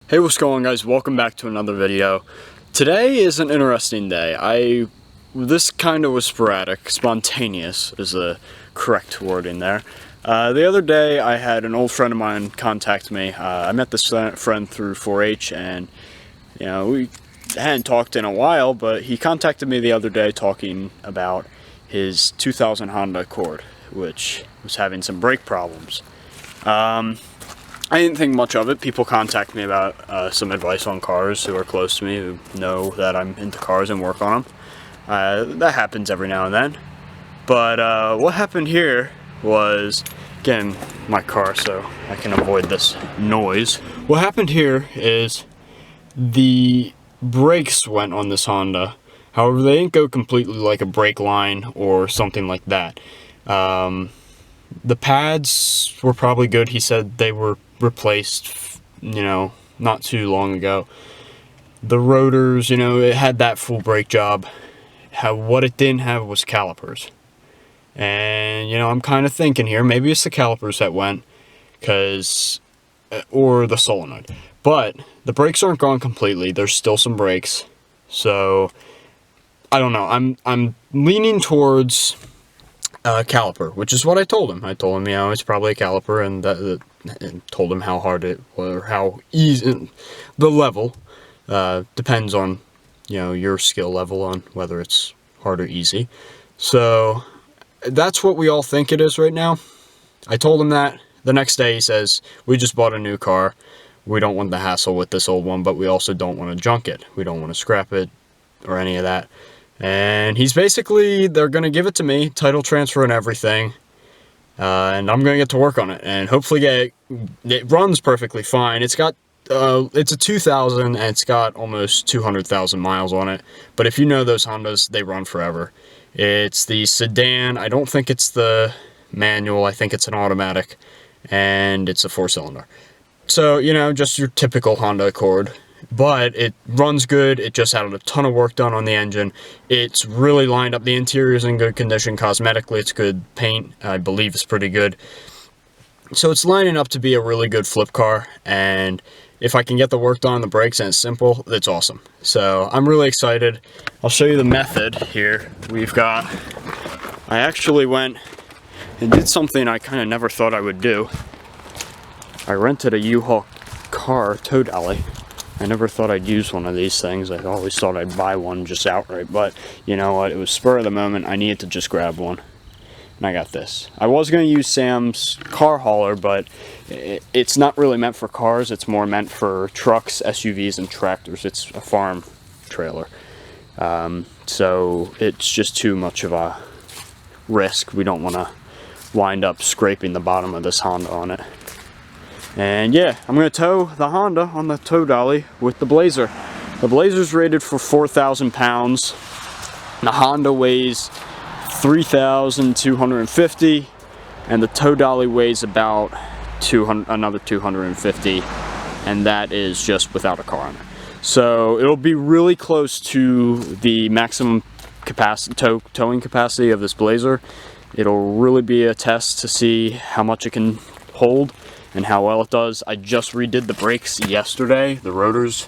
Hey, what's going on, guys? Welcome back to another video. Today is an interesting day. This kind of was sporadic. Spontaneous is the correct wording there. The other day I had an old friend of mine contact me. I met this friend through 4-H, and you know, we hadn't talked in a while, but he contacted me the other day talking about his 2000 Honda Accord, which was having some brake problems. I didn't think much of it. People contact me about some advice on cars who are close to me, who know that I'm into cars and work on them. That happens every now and then. But what happened here was, again, my car, so I can avoid this noise. What happened here is the brakes went on this Honda. However, they didn't go completely like a brake line or something like that. The pads were probably good. He said they were replaced, you know, not too long ago. The rotors, you know, it had that full brake job. What it didn't have was calipers. And, you know, I'm kind of thinking here, maybe it's the calipers that went, or the solenoid. But the brakes aren't gone completely. There's still some brakes. So, I don't know. I'm leaning towards caliper, which is what I told him. I told him, you know, it's probably a caliper, and told him how hard it, or how easy, the level, depends on, you know, your skill level on whether it's hard or easy. So, that's what we all think it is right now. I told him that. The next day he says, we just bought a new car. We don't want the hassle with this old one, but we also don't want to junk it. We don't want to scrap it, or any of that. And he's basically, they're going to give it to me, title transfer and everything, and I'm going to get to work on it, and hopefully it runs perfectly fine. It's got, it's a 2000, and it's got almost 200,000 miles on it, but if you know those Hondas, they run forever. It's the sedan. I don't think it's the manual. I think it's an automatic, and it's a 4-cylinder. So, you know, just your typical Honda Accord. But it runs good. It just had a ton of work done on the engine. It's really lined up. The interior's in good condition. Cosmetically, it's good. Paint, I believe, is pretty good. So it's lining up to be a really good flip car. And if I can get the work done on the brakes and it's simple, that's awesome. So I'm really excited. I'll show you the method here. I actually went and did something I kind of never thought I would do. I rented a U-Haul car tow dolly. I never thought I'd use one of these things. I always thought I'd buy one just outright, but you know what? It was spur of the moment. I needed to just grab one, and I got this. I was going to use Sam's car hauler, but it's not really meant for cars. It's more meant for trucks, SUVs, and tractors. It's a farm trailer, so it's just too much of a risk. We don't want to wind up scraping the bottom of this Honda on it. And yeah, I'm going to tow the Honda on the tow dolly with the Blazer. The Blazer's rated for 4,000 pounds. The Honda weighs 3,250, and the tow dolly weighs about another 250, and that is just without a car on it. So it'll be really close to the maximum capacity, towing capacity of this Blazer. It'll really be a test to see how much it can hold and how well it does. I just redid the brakes yesterday, the rotors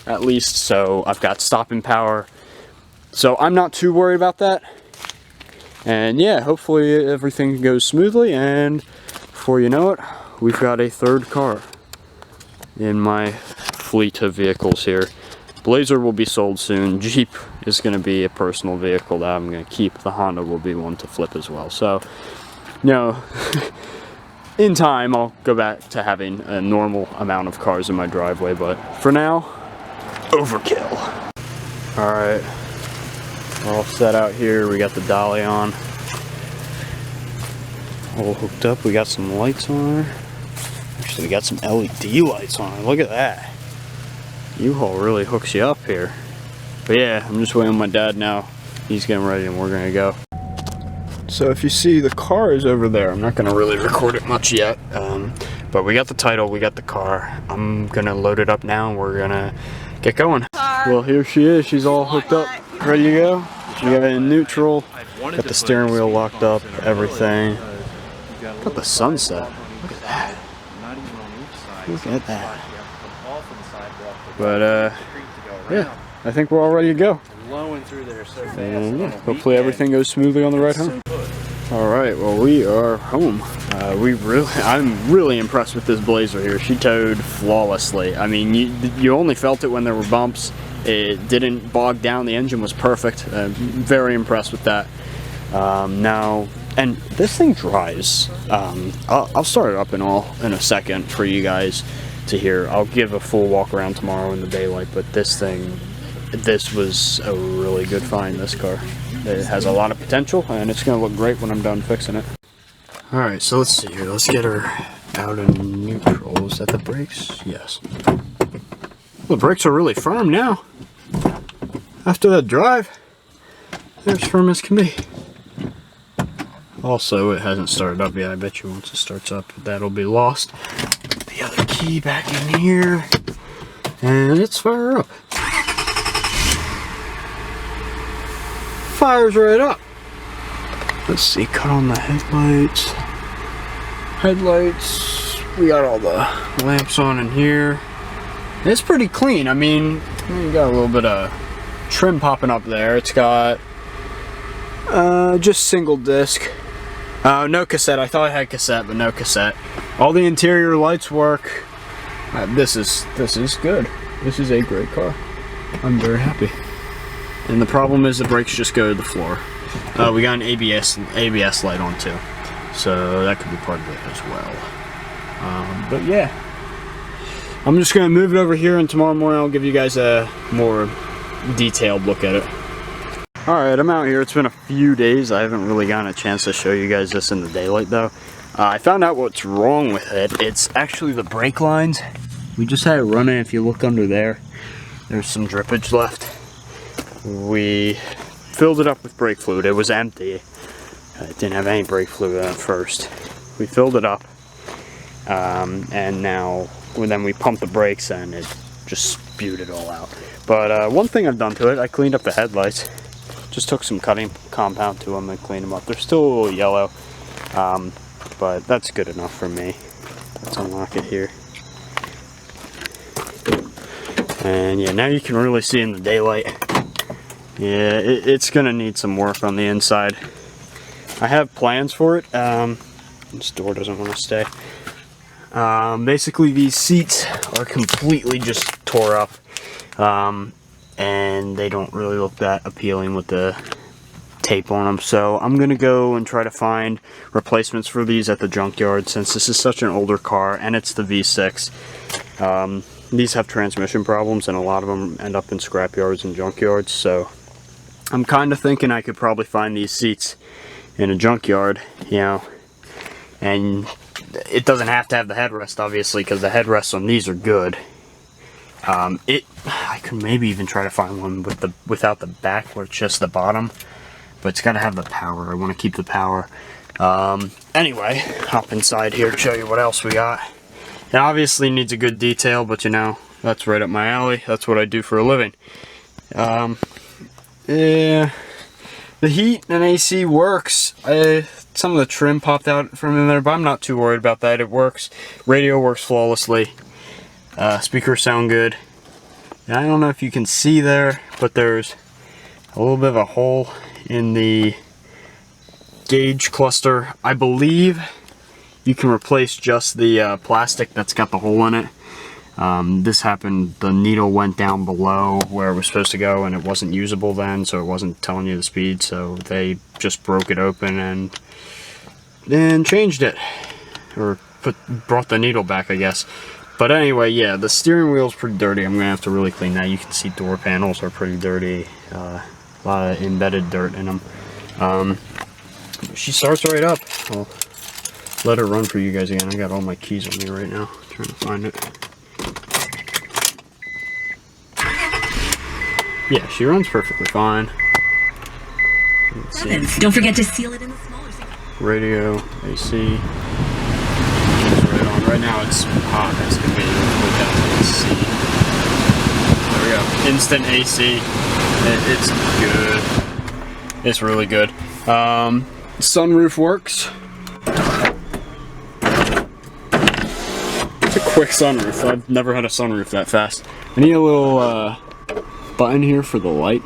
at least, so I've got stopping power. So I'm not too worried about that. And yeah, hopefully everything goes smoothly, and before you know it, we've got a third car in my fleet of vehicles here. Blazer will be sold soon. Jeep is going to be a personal vehicle that I'm going to keep. The Honda will be one to flip as well. So, you know, in time, I'll go back to having a normal amount of cars in my driveway, but for now, overkill. Alright, we're all set out here. We got the dolly on, all hooked up. We got some lights on her. Actually, we got some LED lights on her. Look at that. U-Haul really hooks you up here. But yeah, I'm just waiting on my dad now. He's getting ready and we're gonna go. So if you see, the car is over there. I'm not going to really record it much yet, but we got the title, we got the car. I'm going to load it up now and we're going to get going. Well, here she is. She's all hooked up, ready to go. We got it in neutral, got the steering wheel locked up, everything. Got the sunset. Look at that. Look at that. But yeah, I think we're all ready to go. Blowing through there so fast. And yeah, hopefully everything goes smoothly on the ride home. All right, well, we are home. I'm really impressed with this Blazer here. She towed flawlessly. I mean, you only felt it when there were bumps. It didn't bog down. The engine was perfect. Very impressed with that. Now, and this thing drives. I'll start it up in a second for you guys to hear. I'll give a full walk around tomorrow in the daylight, but this was a really good find, this car. It has a lot of potential, and it's going to look great when I'm done fixing it. Alright, so let's see here. Let's get her out in neutral. Is that the brakes? Yes. The brakes are really firm now. After that drive, they're as firm as can be. Also, it hasn't started up yet. I bet you once it starts up, that'll be lost. Put the other key back in here, and it's fire up. Fires right up. Let's see, cut on the headlights. We got all the lamps on in here. It's pretty clean. I mean, you got a little bit of trim popping up there. It's got just single disc. No cassette. I thought I had cassette, but no cassette. All the interior lights work. This is good. This is a great car. I'm very happy. And the problem is the brakes just go to the floor. We got an ABS light on too, so that could be part of it as well. But yeah, I'm just gonna move it over here, and tomorrow morning I'll give you guys a more detailed look at it. Alright, I'm out here. It's been a few days. I haven't really gotten a chance to show you guys this in the daylight though. I found out what's wrong with it. It's actually the brake lines. We just had it running. If you look under there, there's some drippage left. We filled it up with brake fluid. It was empty. It didn't have any brake fluid at first. We filled it up, and now then we pumped the brakes and it just spewed it all out. But one thing I've done to it, I cleaned up the headlights. Just took some cutting compound to them and cleaned them up. They're still a little yellow, but that's good enough for me. Let's unlock it here. And yeah, now you can really see in the daylight. Yeah, it's gonna need some work on the inside. I have plans for it. This door doesn't want to stay. Basically, these seats are completely just tore up, and they don't really look that appealing with the tape on them. So I'm gonna go and try to find replacements for these at the junkyard, since this is such an older car and it's the V6. These have transmission problems, and a lot of them end up in scrap yards and junkyards. So I'm kind of thinking I could probably find these seats in a junkyard, you know, and it doesn't have to have the headrest, obviously, because the headrests on these are good. I could maybe even try to find one without the back, where it's just the bottom, but it's got to have the power. I want to keep the power. Anyway, hop inside here to show you what else we got. It obviously needs a good detail, but you know, that's right up my alley. That's what I do for a living. Yeah, the heat and AC works. Some of the trim popped out from in there, but I'm not too worried about that. It works. Radio works flawlessly. Speakers sound good. And I don't know if you can see there, but there's a little bit of a hole in the gauge cluster. I believe you can replace just the plastic that's got the hole in it. This happened, the needle went down below where it was supposed to go, and it wasn't usable then, so it wasn't telling you the speed, so they just broke it open and then changed it, or brought the needle back, I guess. But anyway, yeah, the steering wheel's pretty dirty. I'm gonna have to really clean that. You can see door panels are pretty dirty, a lot of embedded dirt in them. She starts right up. I'll let her run for you guys again. I got all my keys on me right now, trying to find it. Yeah, she runs perfectly fine. Don't forget to seal it in the smaller section. Radio, AC. It's right on. Right now it's hot as can be. Let's put that to AC. There we go. Instant AC. It's good. It's really good. Sunroof works. It's a quick sunroof. I've never had a sunroof that fast. I need a little button here for the light.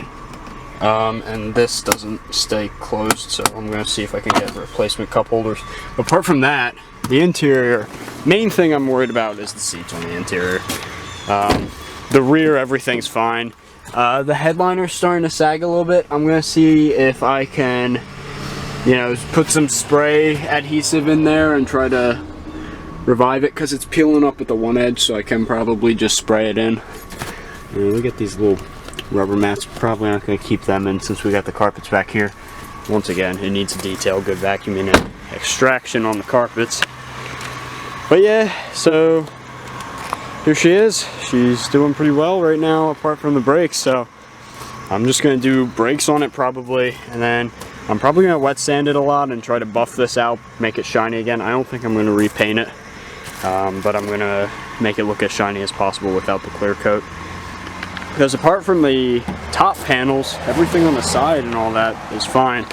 And this doesn't stay closed, so I'm going to see if I can get replacement cup holders. But apart from that, the interior, main thing I'm worried about is the seats on the interior. The rear, everything's fine. The headliner's starting to sag a little bit. I'm going to see if I can, you know, put some spray adhesive in there and try to revive it, because it's peeling up at the one edge, so I can probably just spray it in. And look at these little rubber mats. Probably not going to keep them in since we got the carpets back here. Once again, it needs a detail, good vacuuming and extraction on the carpets. But yeah, so here she is. She's doing pretty well right now apart from the brakes, so I'm just going to do brakes on it probably, and then I'm probably going to wet sand it a lot and try to buff this out, make it shiny again. I don't think I'm going to repaint it, but I'm going to make it look as shiny as possible without the clear coat. Because apart from the top panels, everything on the side and all that is fine.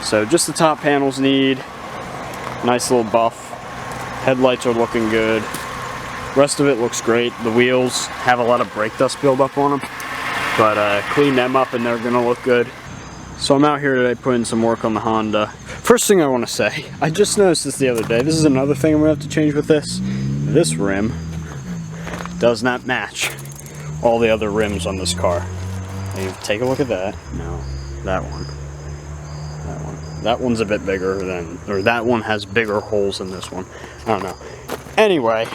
So just the top panels need a nice little buff. Headlights are looking good. Rest of it looks great. The wheels have a lot of brake dust buildup on them, but clean them up and they're gonna look good. So I'm out here today putting some work on the Honda. First thing I want to say, I just noticed this the other day. This is another thing I'm gonna have to change with this. This rim does not match all the other rims on this car. Hey, take a look at that. No, that one. That one. That one's a bit bigger than, or that one has bigger holes than this one. I don't know. Anyway,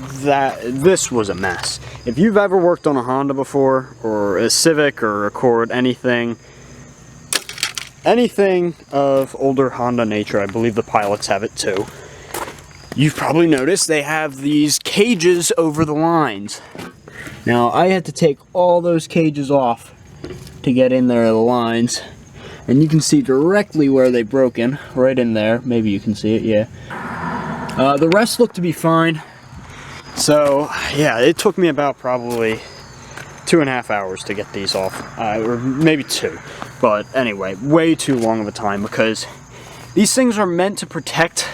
this was a mess. If you've ever worked on a Honda before, or a Civic or Accord, anything of older Honda nature, I believe the Pilots have it too. You've probably noticed they have these cages over the lines. Now, I had to take all those cages off to get in there, the lines. And you can see directly where they've broken, right in there. Maybe you can see it, yeah. The rest look to be fine. So, yeah, it took me about probably 2.5 hours to get these off. Or maybe 2. But anyway, way too long of a time, because these things are meant to protect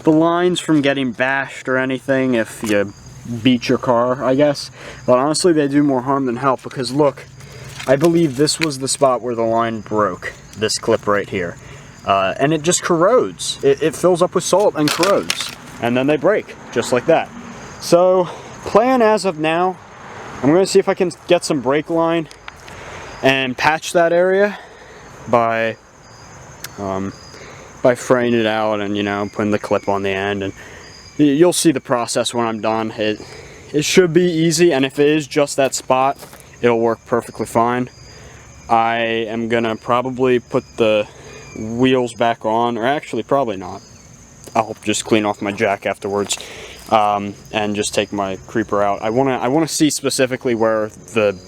the lines from getting bashed or anything if you beat your car, I guess. But honestly, they do more harm than help, because look, I believe this was the spot where the line broke, this clip right here. And it just corrodes. It fills up with salt and corrodes. And then they break, just like that. So, plan as of now, I'm going to see if I can get some brake line and patch that area by fraying it out and, you know, putting the clip on the end. And you'll see the process when I'm done. It should be easy, and if it is just that spot, it'll work perfectly fine. I am gonna probably put the wheels back on, or actually probably not. I'll just clean off my jack afterwards, and just take my creeper out. I wanna see specifically where the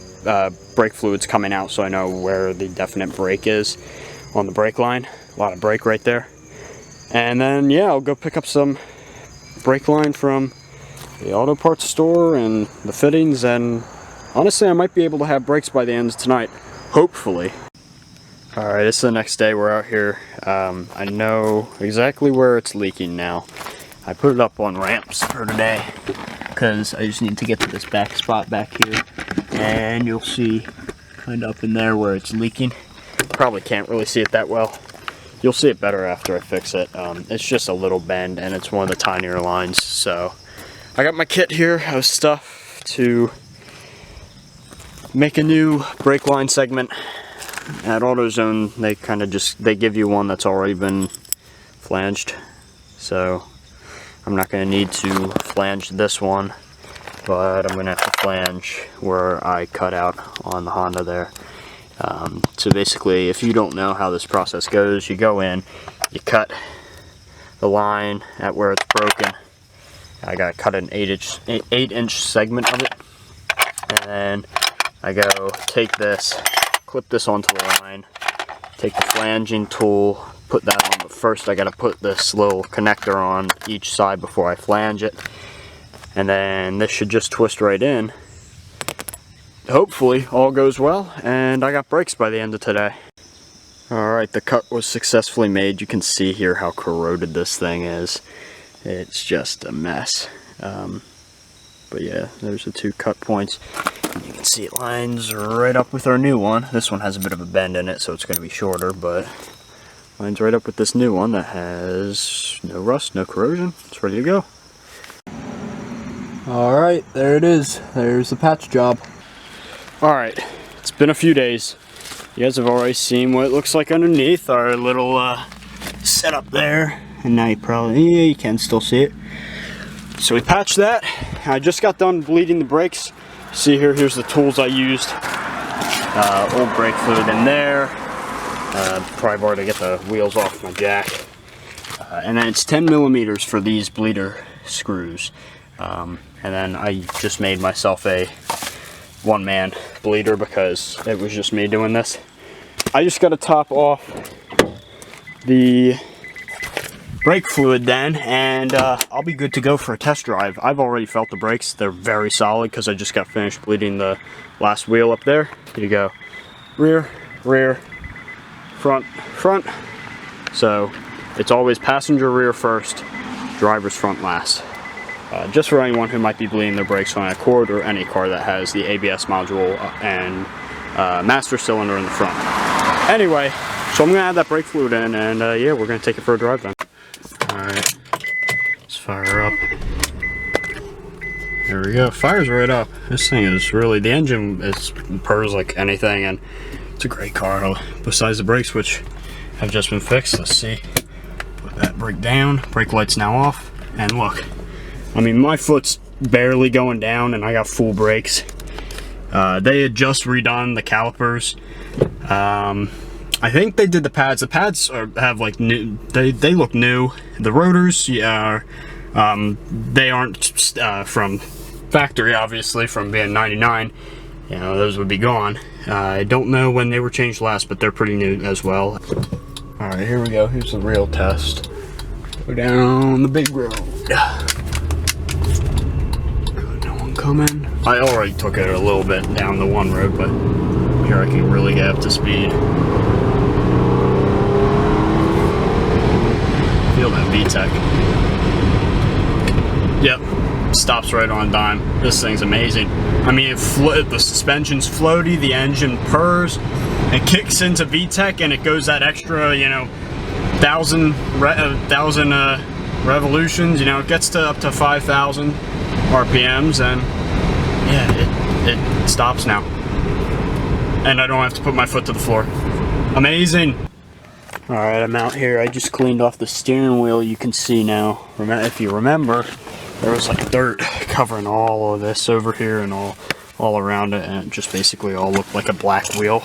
brake fluid's coming out, so I know where the definite break is on the brake line. A lot of brake right there. And then yeah, I'll go pick up some brake line from the auto parts store and the fittings, and honestly I might be able to have brakes by the end of tonight, hopefully. Alright, it's the next day. We're out here. I know exactly where it's leaking now. I put it up on ramps for today because I just need to get to this back spot back here, and you'll see kind of up in there where it's leaking. Probably can't really see it that well. You'll see it better after I fix it. It's just a little bend, and it's one of the tinier lines. So I got my kit here of stuff to make a new brake line segment. At AutoZone, they kind of they give you one that's already been flanged. So I'm not going to need to flange this one, but I'm going to have to flange where I cut out on the Honda there. So basically, if you don't know how this process goes, you go in, you cut the line at where it's broken. I got to cut an 8-inch segment of it, and then I go take this, clip this onto the line, take the flanging tool, put that on, but first I got to put this little connector on each side before I flange it, and then this should just twist right in. Hopefully all goes well, and I got brakes by the end of today. Alright, the cut was successfully made. You can see here how corroded this thing is. It's just a mess. But yeah, there's the 2 cut points. You can see it lines right up with our new one. This one has a bit of a bend in it, so it's going to be shorter, but lines right up with this new one that has no rust, no corrosion. It's ready to go. Alright, there it is. There's the patch job. Alright, it's been a few days. You guys have already seen what it looks like underneath our little setup there. And now you can still see it. So we patched that. I just got done bleeding the brakes. See here, here's the tools I used. Old brake fluid in there. Pry bar to get the wheels off my jack. And then it's 10 millimeters for these bleeder screws. And then I just made myself a one-man bleeder because it was just me doing this. I just got to top off the brake fluid then, and I'll be good to go for a test drive. I've already felt the brakes. They're very solid because I just got finished bleeding the last wheel up there. Here you go. Rear, rear, front, front. So it's always passenger rear first, driver's front last. Just for anyone who might be bleeding their brakes on a Accord or any car that has the ABS module and master cylinder in the front. Anyway, so I'm going to add that brake fluid in, and yeah, we're going to take it for a drive then. Alright, let's fire her up. There we go, fires right up. This thing is really, the engine is purrs like anything, and it's a great car. Besides the brakes, which have just been fixed, let's see. Put that brake down, brake light's now off, and look. I mean, my foot's barely going down, and I got full brakes. They had just redone the calipers. I think they did the pads. The pads have like new. They look new. The rotors, yeah, they aren't from factory, obviously, from being 99. You know, those would be gone. I don't know when they were changed last, but they're pretty new as well. All right, here we go. Here's the real test. Go down the big road. Coming. I already took it a little bit down the one road, but here I can really get up to speed. Feel that VTEC. Yep, stops right on a dime. This thing's amazing. I mean, the suspension's floaty, the engine purrs, it kicks into VTEC, and it goes that extra, you know, 1,000 revolutions. You know, it gets to up to 5,000 RPMs, and yeah, it stops now, and I don't have to put my foot to the floor. Amazing. All right, I'm out here. I just cleaned off the steering wheel. You can see now, if you remember, there was like dirt covering all of this over here and all around it, and it just basically all looked like a black wheel.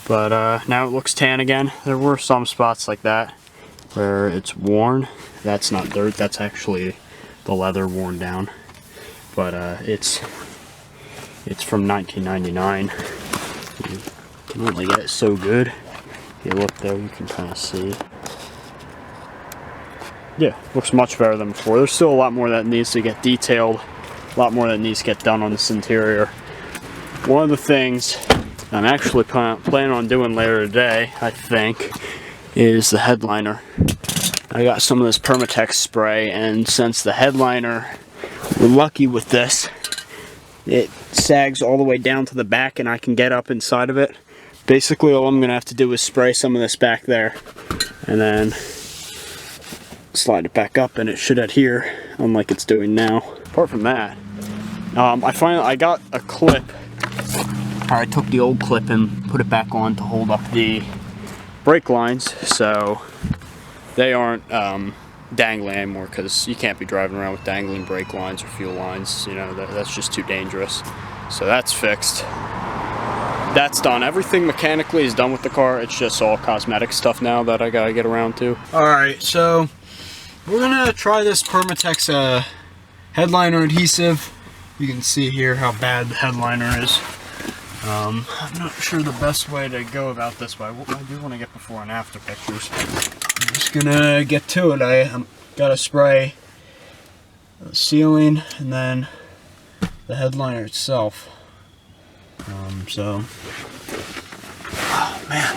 But now it looks tan again. There were some spots like that where it's worn. That's not dirt, that's actually the leather worn down. But it's from 1999. You can only get it so good. If you look there, you can kind of see. Yeah, looks much better than before. There's still a lot more that needs to get detailed, a lot more that needs to get done on this interior. One of the things I'm actually planning on doing later today, I think, is the headliner. I got some of this Permatex spray, and since the headliner, we're lucky with this, it sags all the way down to the back and I can get up inside of it. Basically all I'm going to have to do is spray some of this back there and then slide it back up, and it should adhere unlike it's doing now. Apart from that, I got a clip. I took the old clip and put it back on to hold up the brake lines, so they aren't dangling anymore, because you can't be driving around with dangling brake lines or fuel lines. You know, that's just too dangerous. So that's fixed. That's done. Everything mechanically is done with the car. It's just all cosmetic stuff now that I gotta get around to. Alright, so we're gonna try this Permatex headliner adhesive. You can see here how bad the headliner is. I'm not sure the best way to go about this, but I do want to get before and after pictures. I'm just gonna get to it. I gotta spray the ceiling and then the headliner itself. Oh man,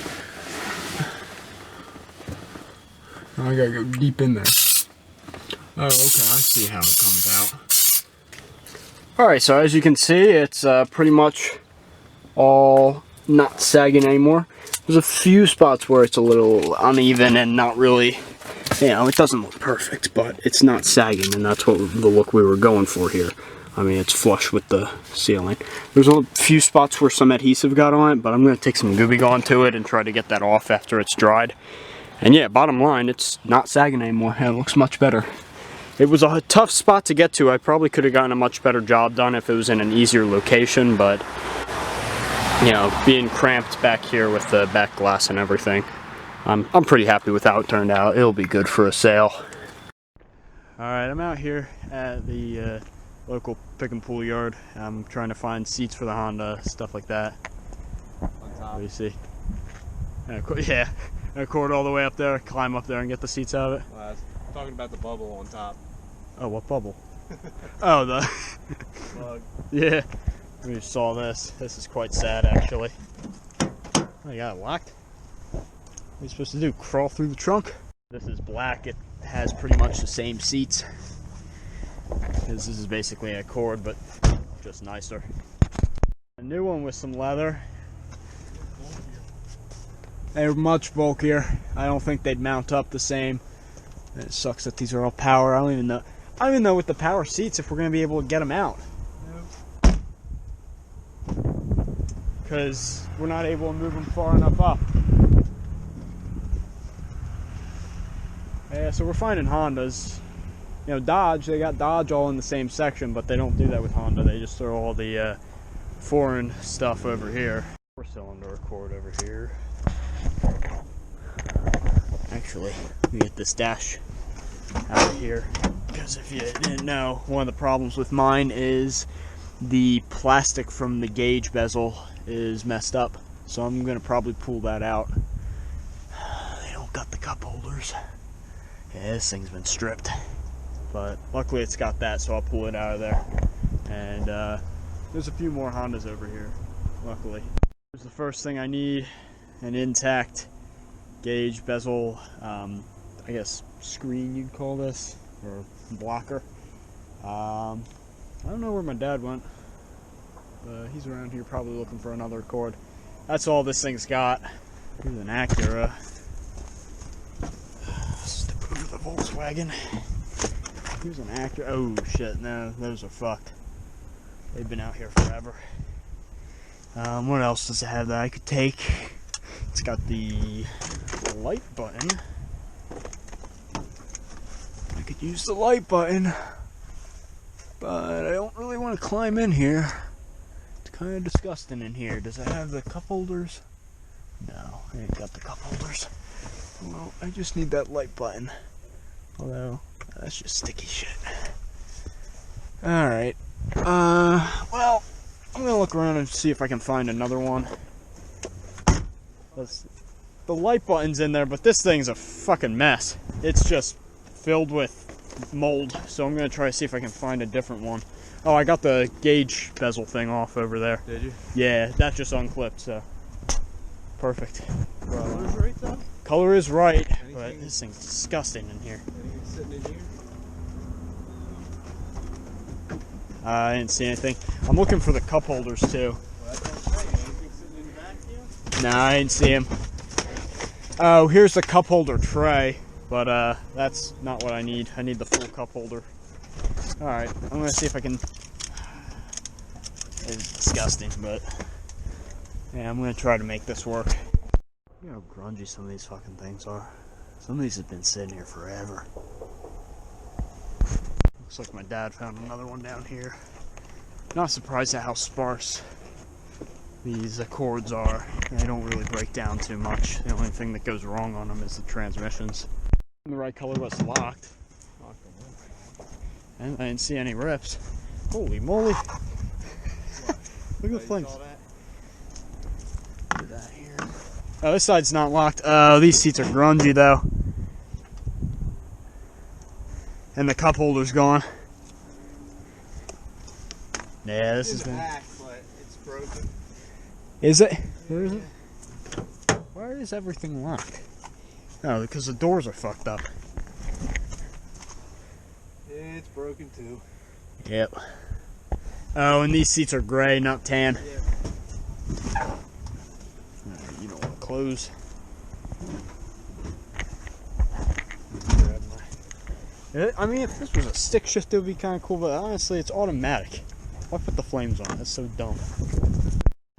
I gotta go deep in there. Oh, okay, I see how it comes out. Alright, so as you can see, it's pretty much all not sagging anymore. There's a few spots where it's a little uneven and not really, you know, it doesn't look perfect, but it's not sagging, and that's what the look we were going for here. I mean, it's flush with the ceiling. There's a few spots where some adhesive got on it, but I'm going to take some Gooby Gone to it and try to get that off after it's dried. And yeah, bottom line, it's not sagging anymore. It looks much better. It was a tough spot to get to. I probably could have gotten a much better job done if it was in an easier location, but you know, being cramped back here with the back glass and everything, I'm pretty happy with how it turned out. It'll be good for a sale. Alright, I'm out here at the local pick and pull yard. I'm trying to find seats for the Honda, stuff like that. What do you see? Yeah, a cord all the way up there, climb up there and get the seats out of it. Well, I was talking about the bubble on top. Oh, what bubble? Oh, the Plug. yeah. We saw this. This is quite sad, actually. Oh, you got it locked? What are you supposed to do? Crawl through the trunk? This is black. It has pretty much the same seats. This is basically a cord, but just nicer. A new one with some leather. They're much bulkier. I don't think they'd mount up the same. And it sucks that these are all power. I don't even know with the power seats if we're gonna be able to get them out. Because we're not able to move them far enough up. Yeah, so we're finding Hondas. You know, Dodge, they got Dodge all in the same section, but they don't do that with Honda. They just throw all the foreign stuff over here. 4-cylinder cord over here. Actually, let me get this dash out of here. Because if you didn't know, one of the problems with mine is the plastic from the gauge bezel is messed up. So I'm going to probably pull that out. They don't got the cup holders. Yeah, this thing's been stripped. But luckily it's got that, so I'll pull it out of there. And there's a few more Hondas over here, luckily. Here's the first thing I need, an intact gauge bezel, I guess screen you'd call this, or blocker. I don't know where my dad went. He's around here probably looking for another cord. That's all this thing's got. Here's an Acura. Step over the Volkswagen. Here's an Acura. Oh shit, no, those are fucked. They've been out here forever. What else does it have that I could take? It's got the light button. I could use the light button, but I don't really want to climb in here. It's kind of disgusting in here. Does it have the cup holders? No, I ain't got the cup holders. Well, I just need that light button. Although, that's just sticky shit. Alright. Well, I'm gonna look around and see if I can find another one. The light button's in there, but this thing's a fucking mess. It's just filled with mold, so I'm gonna try to see if I can find a different one. Oh, I got the gauge bezel thing off over there. Did you? Yeah, that just unclipped, so perfect. Color is right though? Color is right, but Anything- this thing's disgusting in here. Anything sitting in here? I didn't see anything. I'm looking for the cup holders too. Well, that's what I'm saying. Anything sitting in the back here? Nah, I didn't see him. Oh, here's the cup holder tray, but that's not what I need. I need the full cup holder. Alright, I'm gonna see if I can... It's disgusting, but... Yeah, I'm gonna try to make this work. You know how grungy some of these fucking things are. Some of these have been sitting here forever. Looks like my dad found another one down here. Not surprised at how sparse these cords are. They don't really break down too much. The only thing that goes wrong on them is the transmissions. The right color was locked. And I didn't see any rips. Holy moly. Look at the flames. Look at that here. Oh, this side's not locked. Oh, these seats are grungy though. And the cup holder's gone. Yeah, this is been... back, but it's broken. Is it? Where is it? Why is everything locked? Oh, because the doors are fucked up. it's broken too. Yep. Oh, and these seats are gray, not tan. Yeah. Alright, you don't want to close. I mean, if this was a stick shift, it would be kind of cool, but honestly, it's automatic. Why put the flames on? That's so dumb.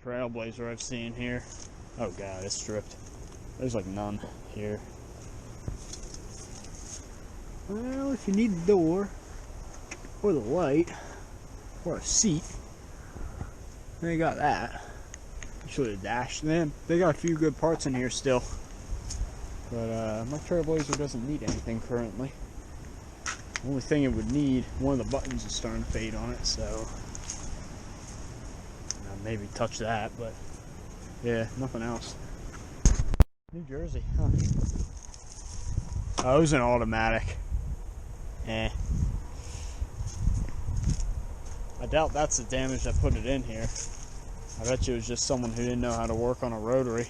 Trailblazer I've seen here. Oh god, it's stripped. There's like none here. Well, if you need the door, or the light, or a seat, they got that. Actually, the dash. Man, they got a few good parts in here still. But my Trailblazer doesn't need anything currently. The only thing it would need, one of the buttons is starting to fade on it, so maybe touch that, but yeah, nothing else. New Jersey, huh? Oh, it was an automatic. Eh. I doubt that's the damage that put it in here. I bet you it was just someone who didn't know how to work on a rotary.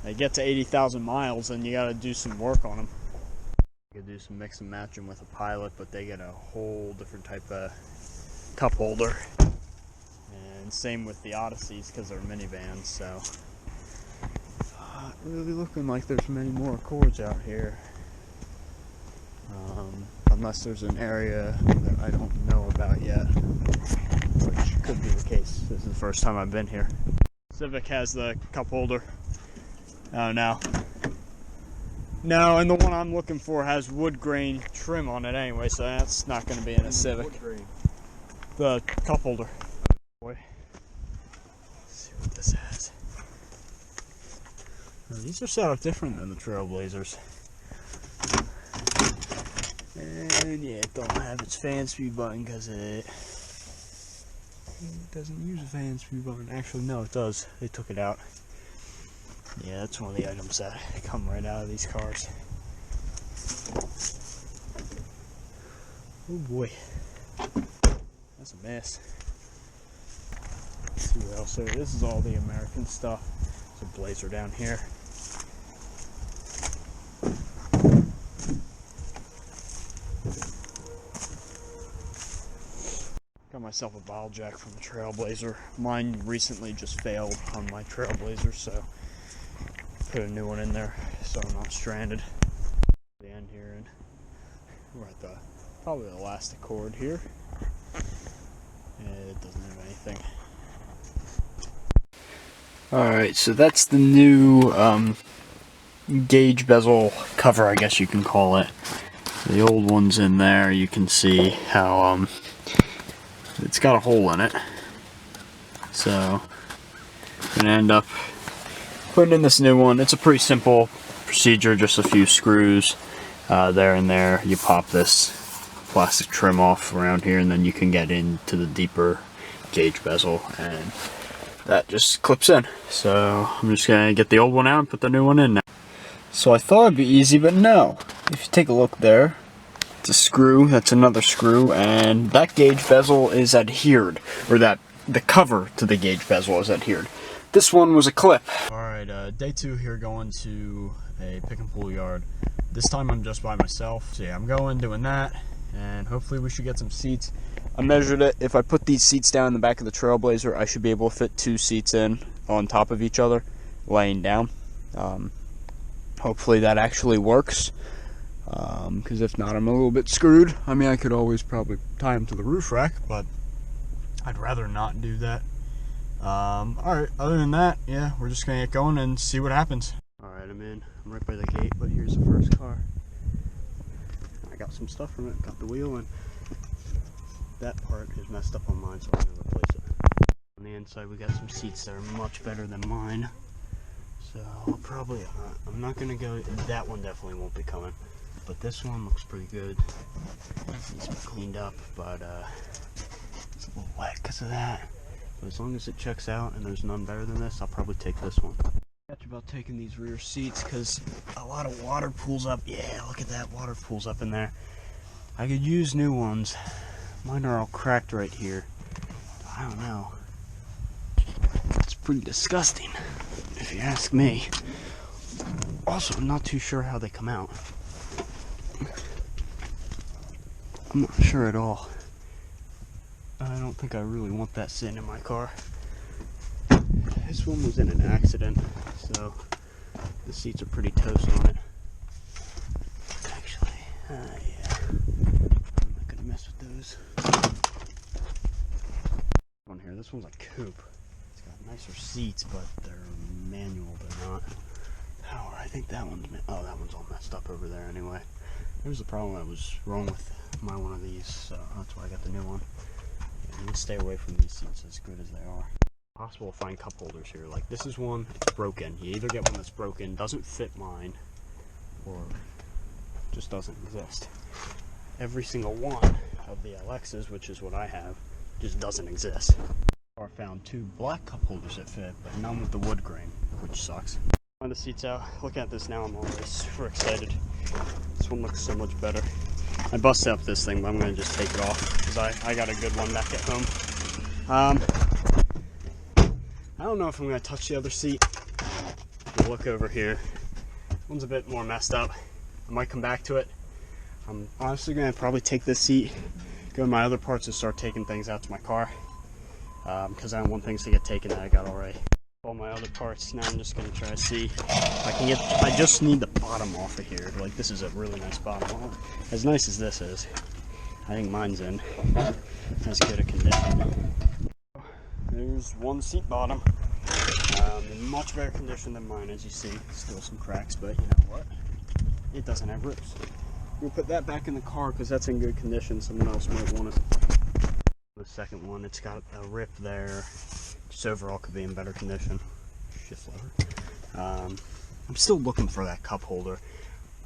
They get to 80,000 miles and you gotta do some work on them. You could do some mix and matching with a Pilot, but they get a whole different type of cup holder. And same with the Odysseys because they're minivans, so not really looking like there's many more Accords out here. Unless there's an area that I don't know about yet, which could be the case. This is the first time I've been here. Civic has the cup holder. Oh no. No, and the one I'm looking for has wood grain trim on it anyway, so that's not going to be in a Civic. Wood grain. The cup holder. Boy. Let's see what this has. Now, these are set up different than the Trailblazers. And yeah, it don't have its fan speed button because it doesn't use a fan speed button. Actually, no, it does. They took it out. Yeah, that's one of the items that come right out of these cars. Oh boy. That's a mess. Let's see what else there is. This is all the American stuff. There's a Blazer down here. Got myself a bottle jack from the Trailblazer. Mine recently just failed on my Trailblazer, so put a new one in there so I'm not stranded. The end here, and we're at the probably the last Accord here. And it doesn't have anything. Alright, so that's the new gauge bezel cover, I guess you can call it. The old one's in there. You can see how it's got a hole in it. So I'm gonna end up putting in this new one. It's a pretty simple procedure, just a few screws there and there. You pop this plastic trim off around here and then you can get into the deeper gauge bezel and that just clips in. So I'm just gonna get the old one out and put the new one in now. So I thought it'd be easy, but no. If you take a look there, it's a screw, that's another screw, and that gauge bezel is adhered, or that the cover to the gauge bezel is adhered. This one was a clip. Alright, day 2 here, going to a pick and pull yard. This time I'm just by myself. So yeah, I'm going, doing that, and hopefully we should get some seats. I measured it. If I put these seats down in the back of the Trailblazer, I should be able to fit 2 seats in on top of each other, laying down. Hopefully that actually works. Because if not, I'm a little bit screwed. I mean, I could always probably tie them to the roof rack, but I'd rather not do that. Alright, other than that, yeah, we're just gonna get going and see what happens. Alright, I'm in. I'm right by the gate, but here's the first car. I got some stuff from it, got the wheel, and that part is messed up on mine, so I'm gonna replace it. On the inside, we got some seats that are much better than mine. So I'll probably, I'm not gonna go, that one definitely won't be coming. But this one looks pretty good. Needs to be cleaned up, but it's a little wet because of that. But as long as it checks out and there's none better than this, I'll probably take this one. Catch about taking these rear seats because a lot of water pools up. Yeah, look at that, water pools up in there. I could use new ones. Mine are all cracked right here. I don't know. It's pretty disgusting, if you ask me. Also, I'm not too sure how they come out. I'm not sure at all. I don't think I really want that sitting in my car. This one was in an accident, so the seats are pretty toast on it. Actually, yeah, I'm not gonna mess with those. On here, this one's a coupe. It's got nicer seats, but they're manual. They're not power. I think that one's. Oh, that one's all messed up over there. Anyway, there's the problem that was wrong with my one of these, so that's why I got the new one. Yeah, you can stay away from these seats as good as they are. Possible to find cup holders here. Like this is one, it's broken. You either get one that's broken, doesn't fit mine, or just doesn't exist. Every single one of the LXs, which is what I have, just doesn't exist. I found 2 black cup holders that fit, but none with the wood grain, which sucks. Find the seats out. Looking at this now, I'm already super excited. This one looks so much better. I busted up this thing, but I'm gonna just take it off because I got a good one back at home. I don't know if I'm gonna touch the other seat. If you look over here, one's a bit more messed up. I might come back to it. I'm honestly gonna probably take this seat, go to my other parts, and start taking things out to my car because I don't want things to get taken that I got already. All my other parts. Now I'm just gonna try to see if I can get. I just need the bottom off of here. Like this is a really nice bottom. As nice as this is, I think mine's in as good a condition. There's one seat bottom, in much better condition than mine, as you see. Still some cracks, but you know what? It doesn't have rips. We'll put that back in the car because that's in good condition. Someone else might want it. The second one, it's got a rip there. Just overall could be in better condition. Shift lever. I'm still looking for that cup holder.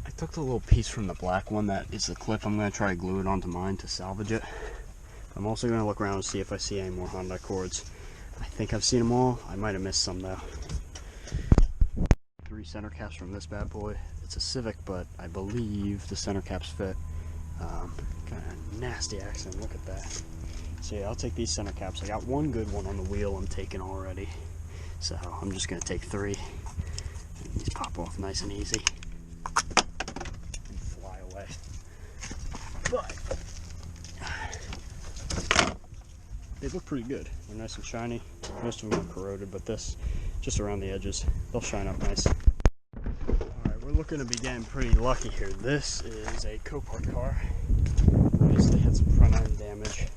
I took the little piece from the black one that is the clip. I'm going to try to glue it onto mine to salvage it. I'm also going to look around and see if I see any more Honda Accords. I think I've seen them all. I might have missed some though. 3 center caps from this bad boy. It's a Civic, but I believe the center caps fit. Kind of nasty accident. Look at that. So yeah, I'll take these center caps. I got one good one on the wheel I'm taking already. So I'm just going to take 3. And these pop off nice and easy. And fly away. But they look pretty good. They're nice and shiny. Most of them are corroded, but this, just around the edges, they'll shine up nice. Alright, we're looking to be getting pretty lucky here. This is a Copart car. Obviously had some front end damage.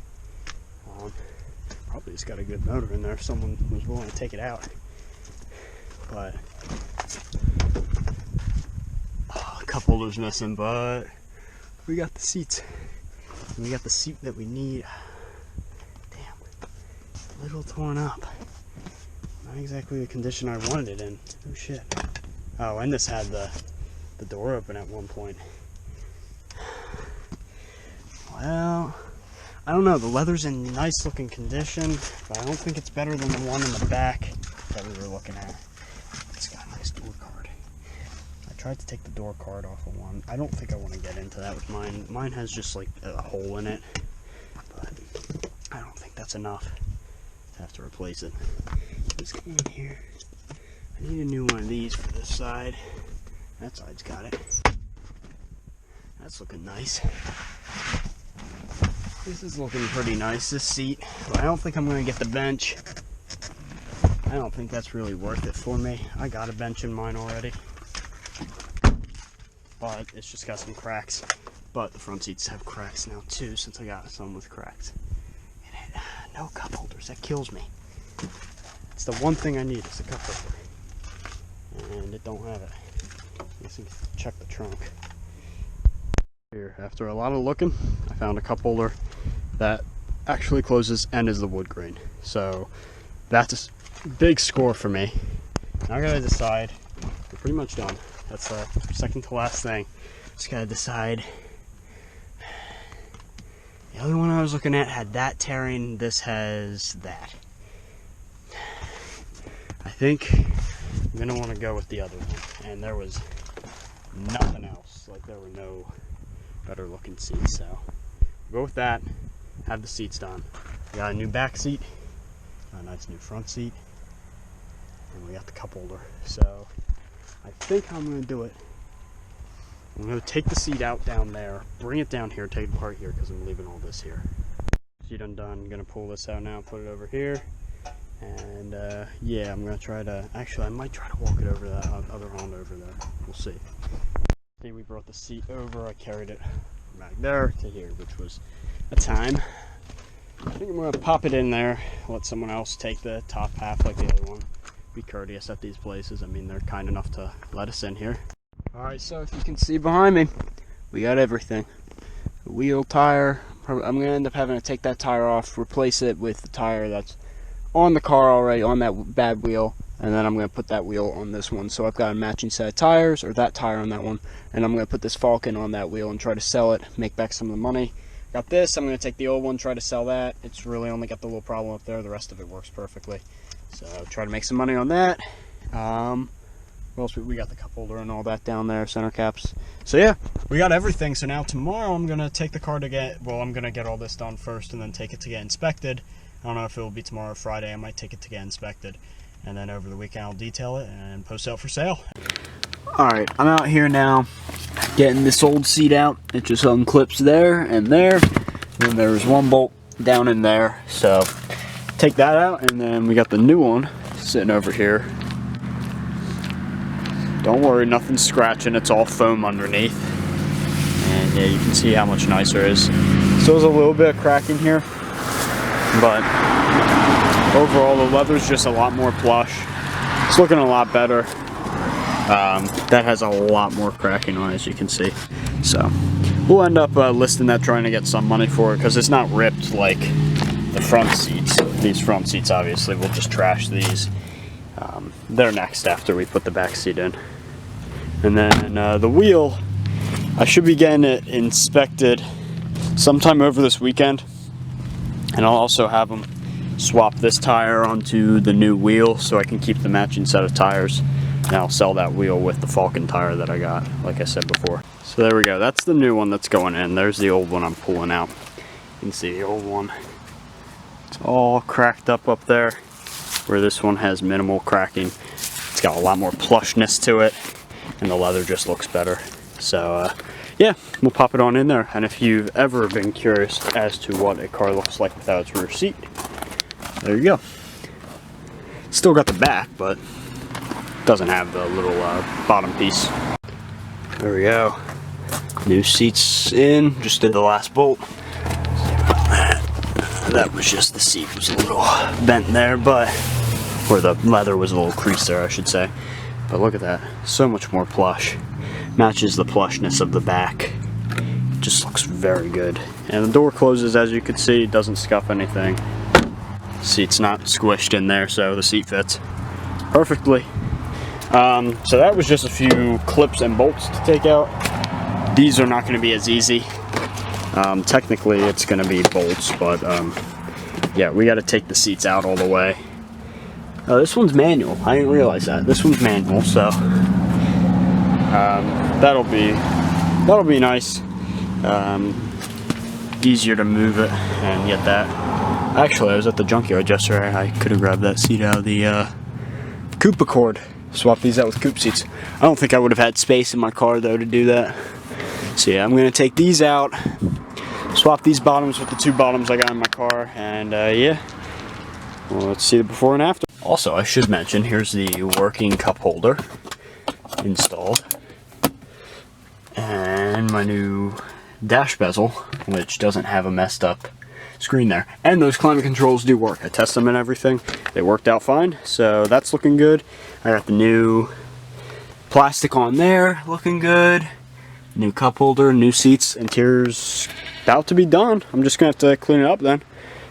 Probably just got a good motor in there if someone was willing to take it out. But a cup holder's missing, but we got the seats. And we got the seat that we need. A little torn up. Not exactly the condition I wanted it in. Oh shit. Oh, and this had the door open at one point. Well, I don't know. The leather's in nice looking condition, but I don't think it's better than the one in the back that we were looking at. It's got a nice door card. I tried to take the door card off of one. I don't think I want to get into that with mine. Mine has just like a hole in it, but I don't think that's enough. Have to replace it. Let's go in here. I need a new one of these for this side. That side's got it. That's looking nice. This is looking pretty nice, this seat. But I don't think I'm going to get the bench. I don't think that's really worth it for me. I got a bench in mine already. But it's just got some cracks. But the front seats have cracks now too, since I got some with cracks. No cup holders, that kills me. It's the one thing I need is a cup holder. And it don't have it. Let's check the trunk. Here, after a lot of looking, I found a cup holder that actually closes and is the wood grain. So that's a big score for me. Now I gotta decide. We're pretty much done. That's the second to last thing. Just gotta decide. The other one I was looking at had that tearing, this has that. I think I'm gonna want to go with the other one. And there was nothing else. Like there were no better looking seats, so we'll go with that. Have the seats done. We got a new back seat, got a nice new front seat, and we got the cup holder. So I think I'm gonna do it I'm going to take the seat out down there, bring it down here, take it apart here because I'm leaving all this here. Seat undone. I'm going to pull this out now, put it over here. And yeah, I'm going to try to, actually I might try to walk it over that other Honda over there. We'll see. See, we brought the seat over. I carried it from back there to here, which was a time. I think I'm going to pop it in there, let someone else take the top half like the other one. Be courteous at these places. I mean, they're kind enough to let us in here. Alright, so if you can see behind me, we got everything. The wheel, tire. I'm going to end up having to take that tire off, replace it with the tire that's on the car already, on that bad wheel, and then I'm going to put that wheel on this one. So I've got a matching set of tires, or that tire on that one, and I'm going to put this Falcon on that wheel and try to sell it, make back some of the money. Got this, I'm going to take the old one, try to sell that. It's really only got the little problem up there, the rest of it works perfectly. So try to make some money on that. What else? We got the cup holder and all that down there, center caps. So yeah, we got everything. So now tomorrow I'm going to take the car to get, well, I'm going to get all this done first and then take it to get inspected. I don't know if it will be tomorrow or Friday. I might take it to get inspected. And then over the weekend I'll detail it and post it out for sale. Alright, I'm out here now getting this old seat out. It just unclips there and there. And there's one bolt down in there. So take that out, and then we got the new one sitting over here. Don't worry, nothing's scratching. It's all foam underneath. And yeah, you can see how much nicer it is. Still has a little bit of cracking here, but overall the leather's just a lot more plush. It's looking a lot better. That has a lot more cracking on it, as you can see. So we'll end up listing that, trying to get some money for it, because it's not ripped like the front seats. These front seats, obviously, we'll just trash these. They're next after we put the back seat in. And then the wheel, I should be getting it inspected sometime over this weekend. And I'll also have them swap this tire onto the new wheel so I can keep the matching set of tires. And I'll sell that wheel with the Falcon tire that I got, like I said before. So there we go. That's the new one that's going in. There's the old one I'm pulling out. You can see the old one. It's all cracked up there, where this one has minimal cracking. It's got a lot more plushness to it, and the leather just looks better. So yeah, we'll pop it on in there. And if you've ever been curious as to what a car looks like without its rear seat, there you go. Still got the back, but doesn't have the little bottom piece. There we go. New seats in. Just did the last bolt. That was just the seat was a little bent there, but, or the leather was a little creased there, I should say. But look at that, so much more plush. Matches the plushness of the back. Just looks very good. And the door closes, as you can see, it doesn't scuff anything. Seat's not squished in there, so the seat fits perfectly. So that was just a few clips and bolts to take out. These are not going to be as easy. Technically it's going to be bolts, but yeah, we got to take the seats out all the way. Oh, this one's manual. I didn't realize that. This one's manual, so that'll be nice. Easier to move it and get that. Actually, I was at the junkyard yesterday. I could have grabbed that seat out of the coupe Accord. Swap these out with coupe seats. I don't think I would have had space in my car though to do that. So yeah, I'm going to take these out, swap these bottoms with the two bottoms I got in my car, and yeah, well, let's see the before and after. Also, I should mention, here's the working cup holder installed, and my new dash bezel, which doesn't have a messed up screen there. And those climate controls do work. I tested them and everything. They worked out fine, so that's looking good. I got the new plastic on there, looking good. New cup holder, new seats, interior's about to be done. I'm just gonna have to clean it up then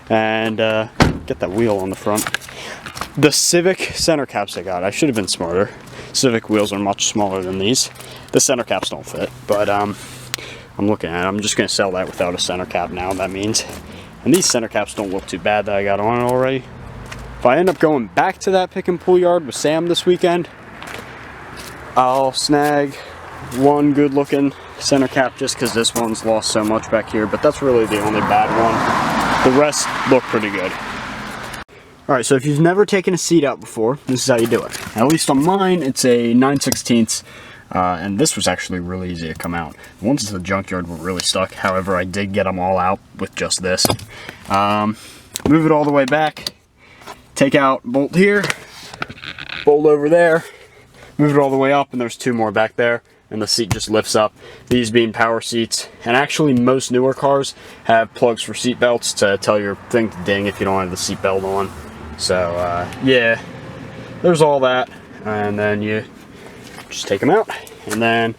and get that wheel on the front. The Civic center caps I got, I should have been smarter. Civic wheels are much smaller than these. The center caps don't fit, but I'm looking at it. I'm just gonna sell that without a center cap now, that means. And these center caps don't look too bad that I got on it already. If I end up going back to that pick and pull yard with Sam this weekend, I'll snag one good looking center cap just because this one's lost so much back here, but that's really the only bad one. The rest look pretty good. Alright, so if you've never taken a seat out before, this is how you do it. At least on mine, it's a 9/16 And this was actually really easy to come out. The ones in the junkyard were really stuck. However, I did get them all out with just this. Move it all the way back. Take out bolt here, bolt over there, move it all the way up, and there's 2 more back there, and the seat just lifts up. These being power seats, and actually most newer cars have plugs for seat belts to tell your thing to ding if you don't have the seat belt on. So yeah, there's all that, and then you just take them out, and then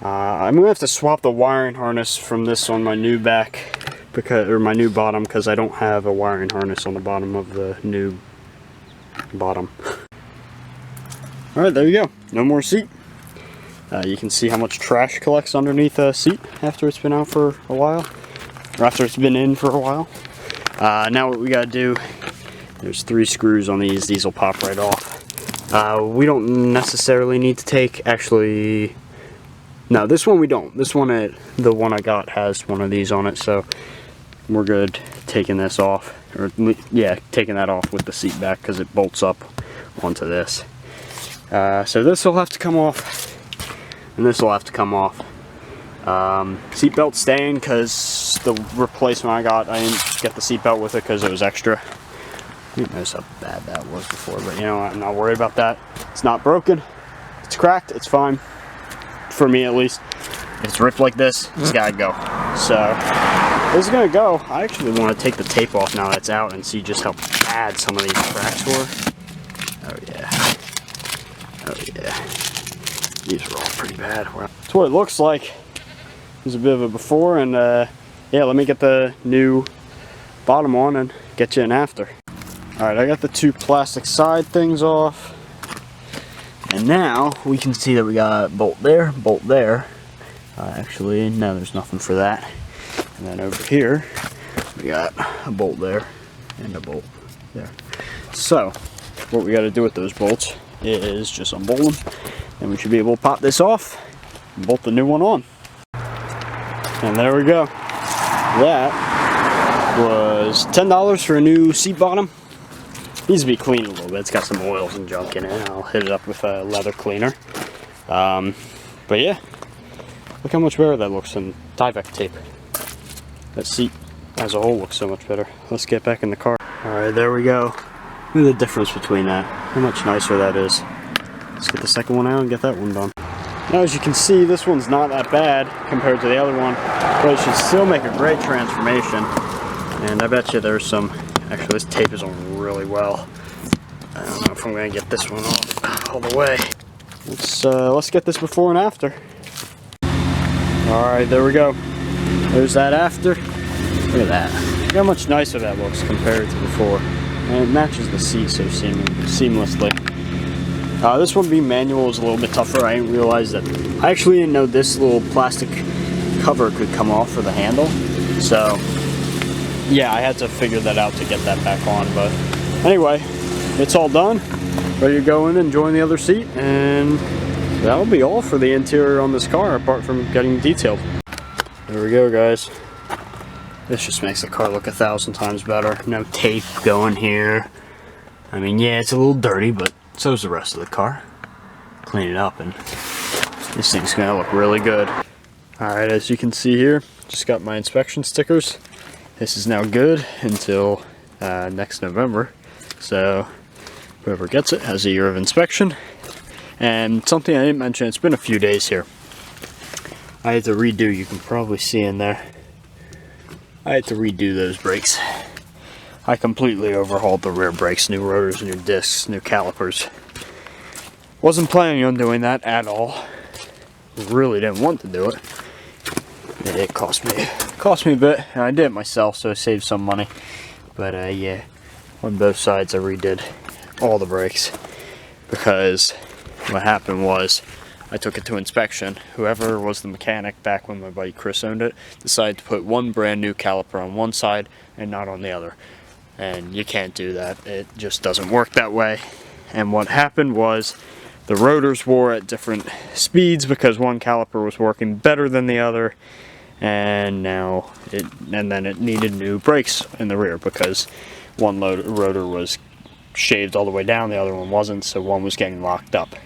I'm gonna have to swap the wiring harness from this on my new back, or my new bottom, because I don't have a wiring harness on the bottom of the new bottom. Alright, there you go. No more seat. You can see how much trash collects underneath a seat after it's been out for a while, or after it's been in for a while. Now what we gotta do, there's 3 screws on these. These will pop right off. We don't necessarily need to take, actually, no, this one we don't. This one, the one I got has one of these on it, so we're good taking this off, or yeah, taking that off with the seat back, because it bolts up onto this. So this will have to come off, and this will have to come off. Seat belt staying, because the replacement I got, I didn't get the seat belt with it because it was extra. You didn't notice how bad that was before, but you know, I'm not worried about that. It's not broken, it's cracked, it's fine, for me at least. If it's ripped like this, it's gotta go. So this is gonna go. I actually want to take the tape off now that it's out and see just how bad some of these cracks were. Oh yeah. Oh yeah. These are all pretty bad. That's what it looks like. There's a bit of a before, and yeah, let me get the new bottom on and get you an after. Alright, I got the 2 plastic side things off. And now we can see that we got a bolt there, bolt there. Actually, no, there's nothing for that. And then over here, we got a bolt there and a bolt there. So, what we got to do with those bolts is just unbolt them, and we should be able to pop this off and bolt the new one on. And there we go. That was $10 for a new seat bottom. Needs to be cleaned a little bit. It's got some oils and junk in it. I'll hit it up with a leather cleaner. But yeah, look how much better that looks than Tyvek tape. That seat as a whole looks so much better. Let's get back in the car. Alright, there we go. Look at the difference between that. How much nicer that is. Let's get the second one out and get that one done. Now as you can see, this one's not that bad compared to the other one, but it should still make a great transformation. And I bet you there's some, actually this tape is on really well. I don't know if I'm going to get this one off all the way. Let's get this before and after. Alright, there we go. There's that after. Look at that. Look how much nicer that looks compared to before. And it matches the seat so seamlessly. This one being manual is a little bit tougher. I didn't realize that. I actually didn't know this little plastic cover could come off for the handle. So, yeah, I had to figure that out to get that back on. But anyway, it's all done. Ready to go in and join the other seat. And that'll be all for the interior on this car, apart from getting detailed. There we go, guys. This just makes the car look 1,000 times better. No tape going here. I mean, yeah, it's a little dirty, but so's the rest of the car. Clean it up, and this thing's gonna look really good. Alright, as you can see here, just got my inspection stickers. This is now good until next November. So, whoever gets it has a year of inspection. And something I didn't mention, it's been a few days here. I had to redo, you can probably see in there, I had to redo those brakes. I completely overhauled the rear brakes, new rotors, new discs, new calipers. Wasn't planning on doing that at all. Really didn't want to do it. It cost me a bit, and I did it myself, so I saved some money. But yeah, on both sides I redid all the brakes, because what happened was I took it to inspection. Whoever was the mechanic back when my buddy Chris owned it decided to put one brand new caliper on one side and not on the other. And you can't do that. It just doesn't work that way. And what happened was the rotors wore at different speeds because one caliper was working better than the other, and then it needed new brakes in the rear because one rotor was shaved all the way down, the other one wasn't, so one was getting locked up.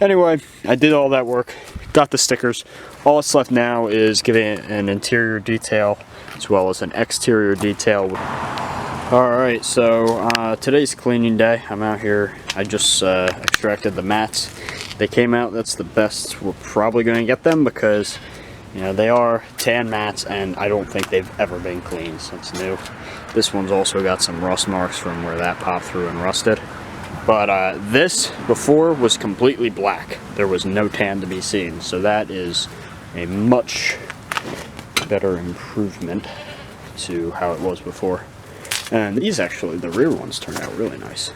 Anyway, I did all that work, got the stickers. All that's left now is giving it an interior detail as well as an exterior detail. Alright, so today's cleaning day. I'm out here. I just extracted the mats. They came out. That's the best we're probably going to get them because, you know, they are tan mats and I don't think they've ever been cleaned since new. This one's also got some rust marks from where that popped through and rusted. But this before was completely black. There was no tan to be seen. So that is a much better improvement to how it was before. And these actually, the rear ones turned out really nice.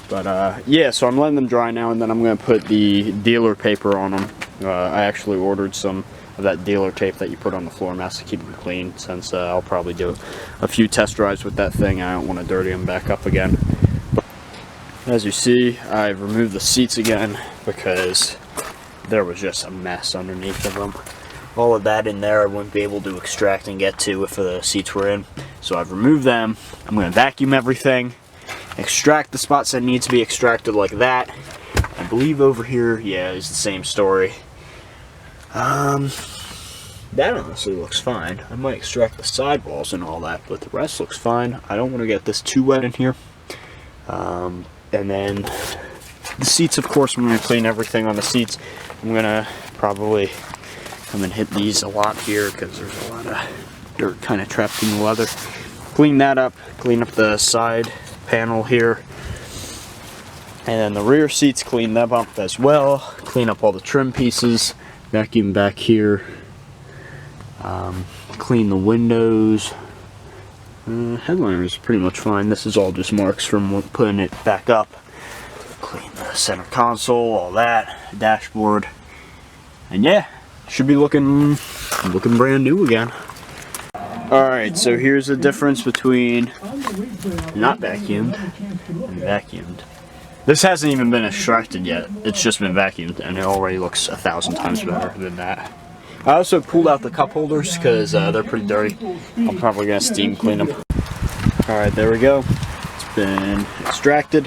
But yeah, so I'm letting them dry now and then I'm going to put the dealer paper on them. I actually ordered some of that dealer tape that you put on the floor mats to keep them clean, since I'll probably do a few test drives with that thing. I don't want to dirty them back up again. As you see, I've removed the seats again because there was just a mess underneath of them. All of that in there I wouldn't be able to extract and get to if the seats were in. So I've removed them. I'm going to vacuum everything, extract the spots that need to be extracted like that. I believe over here, yeah, is the same story. That honestly looks fine. I might extract the sidewalls and all that, but the rest looks fine. I don't want to get this too wet in here. And then the seats, of course, I'm going to clean everything on the seats. I'm going to probably come and hit these a lot here because there's a lot of dirt kind of trapped in the leather. Clean that up, clean up the side panel here. And then the rear seats, clean them up as well. Clean up all the trim pieces, vacuum back here. Clean the windows. Headliner is pretty much fine. This is all just marks from putting it back up. Clean the center console, all that, dashboard. And yeah, should be looking brand new again. Alright, so here's the difference between not vacuumed and vacuumed. This hasn't even been extracted yet. It's just been vacuumed and it already looks 1,000 times better than that. I also pulled out the cup holders because they're pretty dirty. I'm probably going to steam clean them. Alright, there we go. It's been extracted,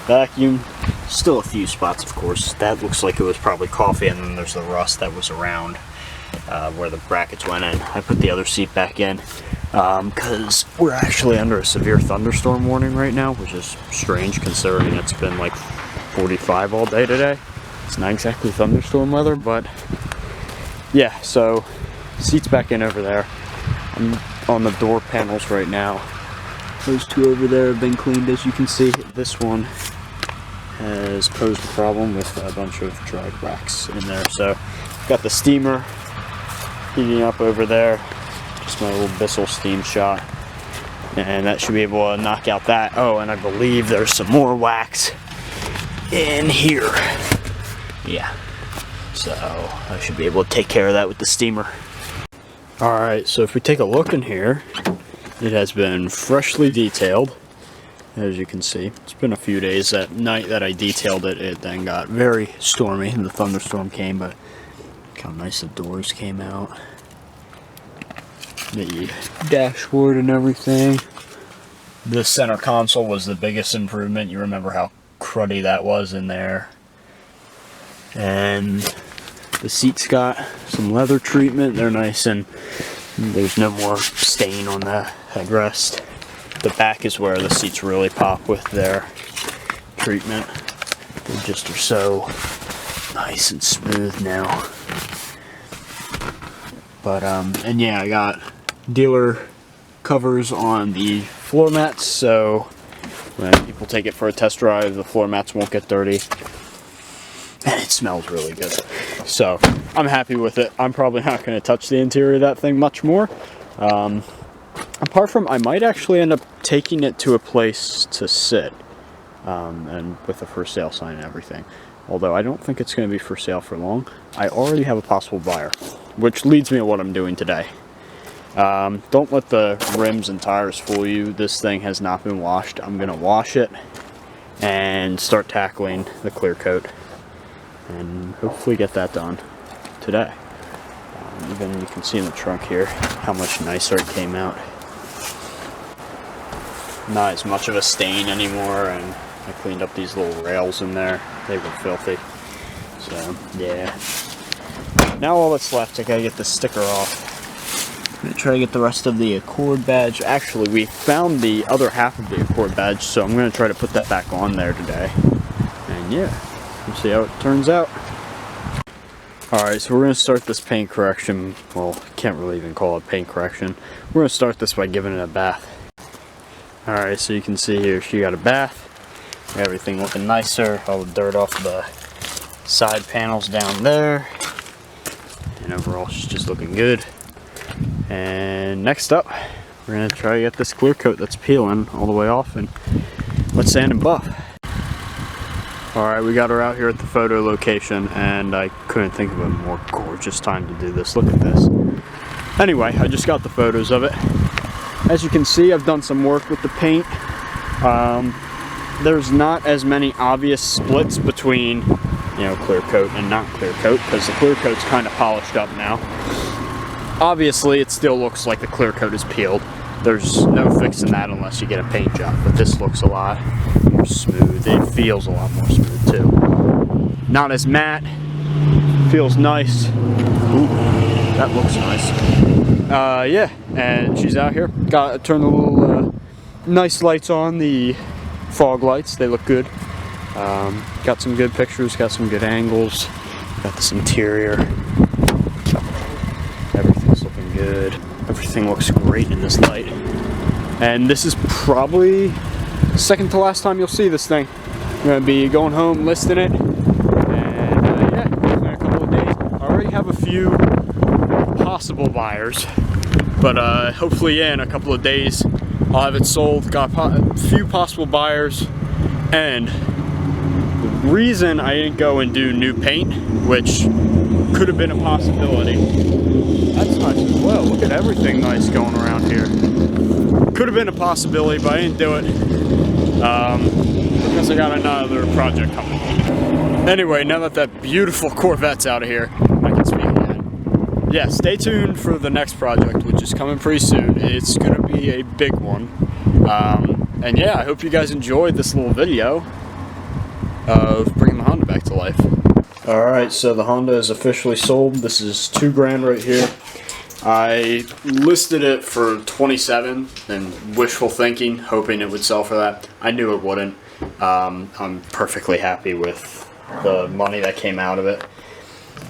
vacuumed. Still a few spots, of course. That looks like it was probably coffee, and then there's the rust that was around where the brackets went in. I put the other seat back in because we're actually under a severe thunderstorm warning right now, which is strange considering it's been like 45 all day today. It's not exactly thunderstorm weather, but yeah, so seats back in over there. I'm on the door panels right now. Those two over there have been cleaned, as you can see. This one has posed a problem with a bunch of dry cracks in there. So got the steamer heating up over there, just my little Bissell steam shot, and that should be able to knock out that. Oh, and I believe there's some more wax in here. Yeah, so I should be able to take care of that with the steamer. Alright, so if we take a look in here, it has been freshly detailed. As you can see, it's been a few days. That night that I detailed it, it then got very stormy and the thunderstorm came, but look how nice the doors came out. The dashboard and everything. The center console was the biggest improvement. You remember how cruddy that was in there. And the seats got some leather treatment. They're nice and there's no more stain on the headrest. The back is where the seats really pop with their treatment. They just are so nice and smooth now. But and yeah, I got dealer covers on the floor mats, so when people take it for a test drive, the floor mats won't get dirty. And it smells really good. So I'm happy with it. I'm probably not going to touch the interior of that thing much more. Apart from, I might actually end up taking it to a place to sit, and with a for sale sign and everything. Although I don't think it's going to be for sale for long. I already have a possible buyer, which leads me to what I'm doing today. Don't let the rims and tires fool you. This thing has not been washed. I'm going to wash it and start tackling the clear coat and hopefully get that done today. Even you can see in the trunk here how much nicer it came out. Not as much of a stain anymore, and I cleaned up these little rails in there. They were filthy. So, yeah. Now all that's left, I gotta get the sticker off. I'm gonna try to get the rest of the Accord badge. Actually, we found the other half of the Accord badge, so I'm gonna try to put that back on there today. And yeah, we'll see how it turns out. Alright, so we're gonna start this paint correction. Well, can't really even call it paint correction. We're gonna start this by giving it a bath. Alright, so you can see here, she got a bath. Everything looking nicer. All the dirt off the side panels down there. And overall, she's just looking good. And next up, we're gonna try to get this clear coat that's peeling all the way off, and let's sand and buff. Alright, we got her out here at the photo location, and I couldn't think of a more gorgeous time to do this. Look at this. Anyway, I just got the photos of it. As you can see, I've done some work with the paint. There's not as many obvious splits between, you know, clear coat and not clear coat, because the clear coat's kind of polished up now. Obviously, it still looks like the clear coat is peeled. There's no fixing that unless you get a paint job, but this looks a lot more smooth. It feels a lot more smooth too. Not as matte. Feels nice. Ooh, that looks nice. Yeah, and she's out here. Got to turn the little nice lights on, the fog lights. They look good. Got some good pictures, got some good angles. Got this interior. Everything's looking good. Everything looks great in this light. And this is probably second to last time you'll see this thing. I'm going to be going home, listing it. And yeah, in a couple of days. I already have a few possible buyers. But hopefully, yeah, in a couple of days, I'll have it sold. Got a few possible buyers. And the reason I didn't go and do new paint, which could have been a possibility. That's nice as well. Look at everything nice going around here. Could have been a possibility, but I didn't do it because I got another project coming. Anyway, now that that beautiful Corvette's out of here, I can speak again. Yeah, stay tuned for the next project, which is coming pretty soon. It's going to be a big one. And yeah, I hope you guys enjoyed this little video of bringing the Honda back to life. Alright, so the Honda is officially sold. This is $2,000 right here. I listed it for $27,000 and wishful thinking, hoping it would sell for that. I knew it wouldn't. I'm perfectly happy with the money that came out of it.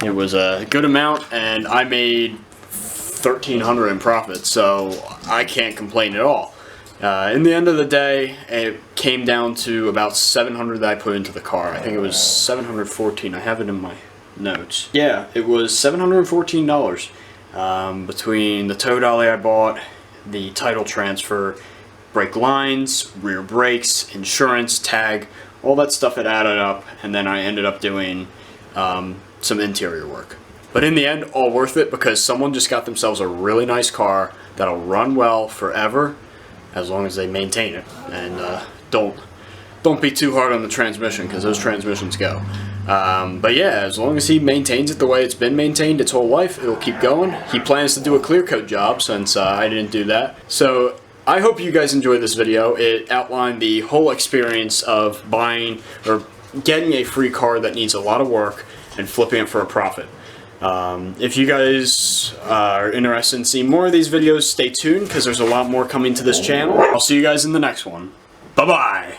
It was a good amount, and I made $1,300 in profit, so I can't complain at all. In the end of the day, it came down to about $700 that I put into the car. I think it was $714. I have it in my notes. Yeah, it was $714 between the tow dolly I bought, the title transfer, brake lines, rear brakes, insurance, tag, all that stuff had added up, and then I ended up doing some interior work. But in the end, all worth it because someone just got themselves a really nice car that'll run well forever, as long as they maintain it, and don't be too hard on the transmission, because those transmissions go. But yeah, as long as he maintains it the way it's been maintained its whole life, it'll keep going. He plans to do a clear coat job since I didn't do that. So I hope you guys enjoyed this video. It outlined the whole experience of buying or getting a free car that needs a lot of work and flipping it for a profit. If you guys are interested in seeing more of these videos, stay tuned because there's a lot more coming to this channel. I'll see you guys in the next one. Bye-bye!